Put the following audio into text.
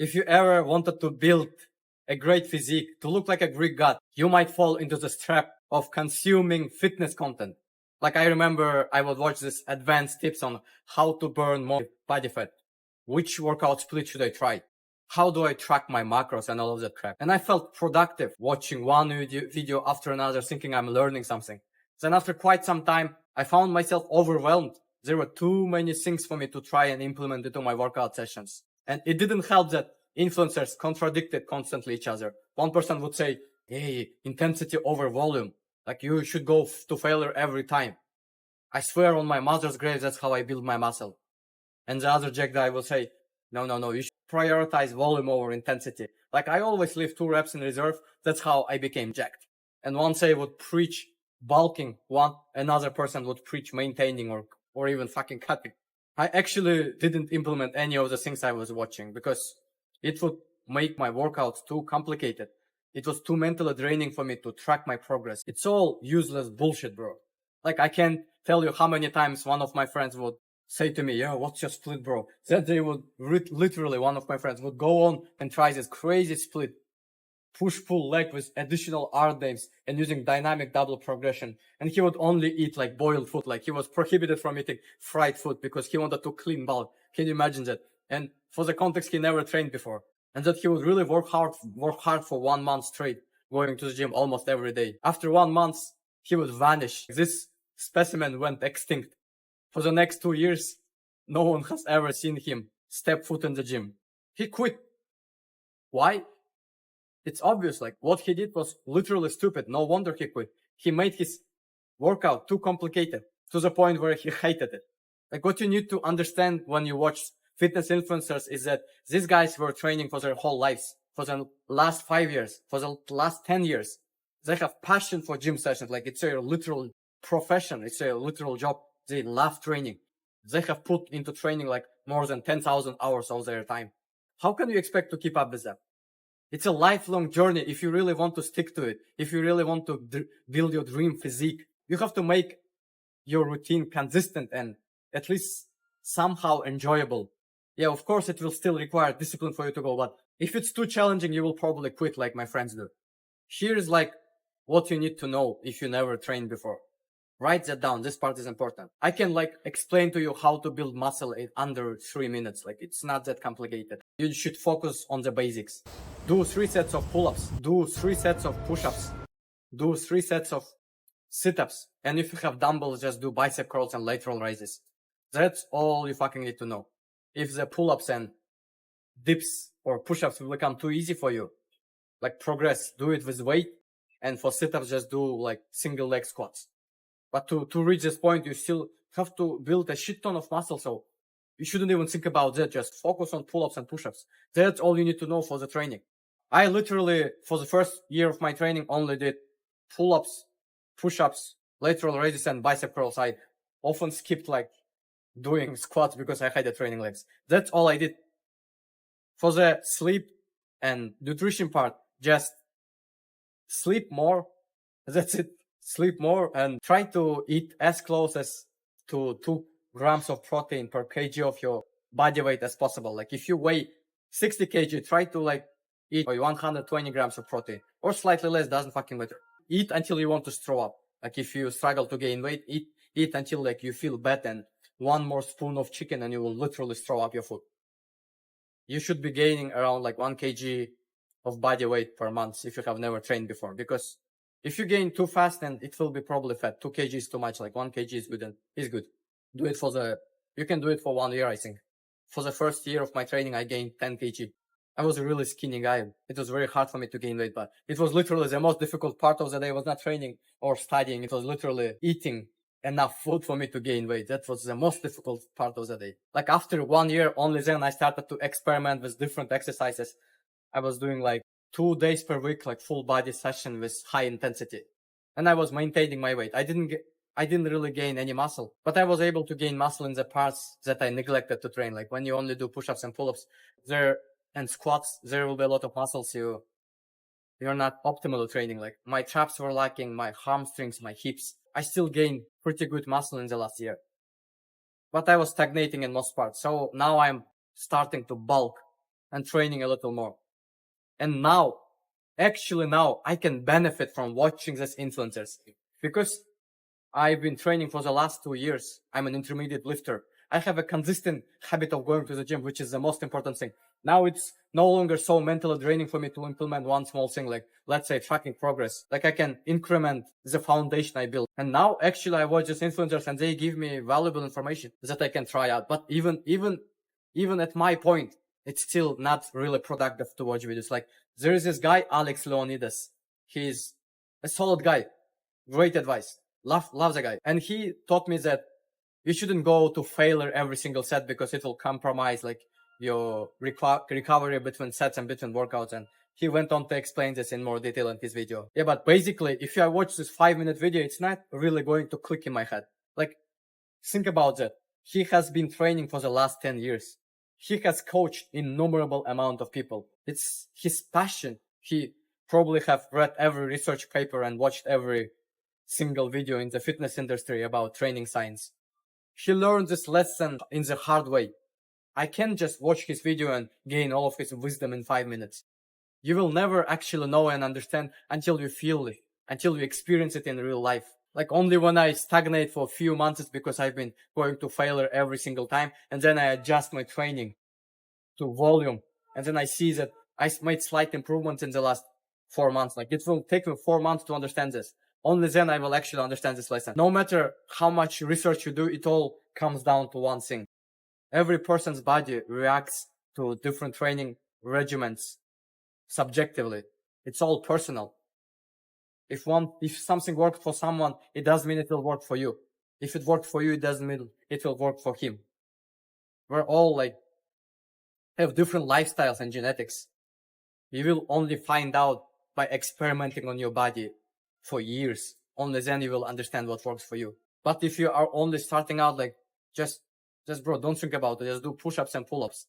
If you ever wanted to build a great physique, to look like a Greek god, you might fall into this trap of consuming fitness content. Like I remember I would watch this advanced tips on how to burn more body fat. Which workout split should I try? How do I track my macros and all of that crap? And I felt productive watching one video after another, thinking I'm learning something. Then after quite some time, I found myself overwhelmed. There were too many things for me to try and implement into my workout sessions. And it didn't help that influencers contradicted constantly each other. One person would say, hey, intensity over volume. Like you should go to failure every time. I swear on my mother's grave, that's how I build my muscle. And the other jack guy will say, no, you should prioritize volume over intensity. Like I always leave 2 reps in reserve. That's how I became jacked. And once I would preach bulking, another person would preach maintaining or even fucking cutting. I actually didn't implement any of the things I was watching because it would make my workouts too complicated. It was too mentally draining for me to track my progress. It's all useless bullshit, bro. Like I can't tell you how many times one of my friends would say to me, yo, what's your split, bro? That they would literally, one of my friends would go on and try this crazy split, push-pull leg with additional RDMs and using dynamic double progression. And he would only eat like boiled food. Like he was prohibited from eating fried food because he wanted to clean bulk. Can you imagine that? And for the context, he never trained before. And that he would really work hard for 1 month straight, going to the gym almost every day. After 1 month, he would vanish. This specimen went extinct. For the next 2 years, no one has ever seen him step foot in the gym. He quit. Why? It's obvious, like what he did was literally stupid. No wonder he quit. He made his workout too complicated to the point where he hated it. Like what you need to understand when you watch fitness influencers is that these guys were training for their whole lives, for the last 5 years, for the last 10 years. They have passion for gym sessions. Like it's a literal profession. It's a literal job. They love training. They have put into training like more than 10,000 hours of their time. How can you expect to keep up with them? It's a lifelong journey. If you really want to stick to it, if you really want to build your dream physique, you have to make your routine consistent and at least somehow enjoyable. Yeah, of course, it will still require discipline for you to go, but if it's too challenging, you will probably quit like my friends do. Here's like what you need to know if you never trained before. Write that down. This part is important. I can like explain to you how to build muscle in under 3 minutes. Like it's not that complicated. You should focus on the basics. Do 3 sets of pull-ups. Do 3 sets of push-ups. Do 3 sets of sit-ups. And if you have dumbbells, just do bicep curls and lateral raises. That's all you fucking need to know. If the pull-ups and dips or push-ups will become too easy for you, like progress, do it with weight. And for sit-ups, just do like single leg squats. But to reach this point, you still have to build a shit ton of muscle. So you shouldn't even think about that. Just focus on pull-ups and push-ups. That's all you need to know for the training. I literally, for the first year of my training, only did pull-ups, push-ups, lateral raises, and bicep curls. I often skipped like doing squats because I had the training legs. That's all I did. For the sleep and nutrition part, just sleep more. That's it. Sleep more and try to eat as close as to 2 grams of protein per kg of your body weight as possible. Like if you weigh 60 kg, try to like eat 120 grams of protein or slightly less, doesn't fucking matter. Eat until you want to throw up. Like if you struggle to gain weight, eat until like you feel bad and 1 more spoon of chicken and you will literally throw up your food. You should be gaining around like 1 kg of body weight per month if you have never trained before, because if you gain too fast, then it will be probably fat. 2 kg is too much. Like 1 kg is good. And is good. Do it you can do it for 1 year, I think. For the first year of my training, I gained 10 kg. I was a really skinny guy. It was very hard for me to gain weight, but it was literally the most difficult part of the day. It was not training or studying. It was literally eating enough food for me to gain weight. That was the most difficult part of the day. Like after 1 year, only then I started to experiment with different exercises. I was doing like 2 days per week, like full body session with high intensity. And I was maintaining my weight. I didn't really gain any muscle, but I was able to gain muscle in the parts that I neglected to train. Like when you only do push-ups and pull-ups and squats, there will be a lot of muscles you're not optimally training. Like my traps were lacking, my hamstrings, my hips. I still gained pretty good muscle in the last year, but I was stagnating in most parts. So now I'm starting to bulk and training a little more. And now, actually now, I can benefit from watching these influencers because I've been training for the last 2 years. I'm an intermediate lifter. I have a consistent habit of going to the gym, which is the most important thing. Now it's no longer so mentally draining for me to implement one small thing, like let's say tracking progress. Like I can increment the foundation I built. And now actually I watch these influencers and they give me valuable information that I can try out. But even at my point, it's still not really productive to watch videos. Like there is this guy, Alex Leonidas. He's a solid guy. Great advice. Love the guy. And he taught me that you shouldn't go to failure every single set because it will compromise like your recovery between sets and between workouts. And he went on to explain this in more detail in his video. Yeah, but basically, if I watch this 5-minute video, it's not really going to click in my head. Like, think about that. He has been training for the last 10 years. He has coached innumerable amount of people. It's his passion. He probably have read every research paper and watched every single video in the fitness industry about training science. He learned this lesson in the hard way. I can't just watch his video and gain all of his wisdom in 5 minutes. You will never actually know and understand until you feel it, until you experience it in real life. Like only when I stagnate for a few months, it's because I've been going to failure every single time. And then I adjust my training to volume. And then I see that I made slight improvements in the last 4 months. Like it will take me 4 months to understand this. Only then I will actually understand this lesson. No matter how much research you do, it all comes down to one thing. Every person's body reacts to different training regimens subjectively. It's all personal. If something worked for someone, it doesn't mean it will work for you. If it worked for you, it doesn't mean it will work for him. We're all like have different lifestyles and genetics. You will only find out by experimenting on your body for years. Only then you will understand what works for you. But if you are only starting out, like just bro, don't think about it. Just do push-ups and pull-ups.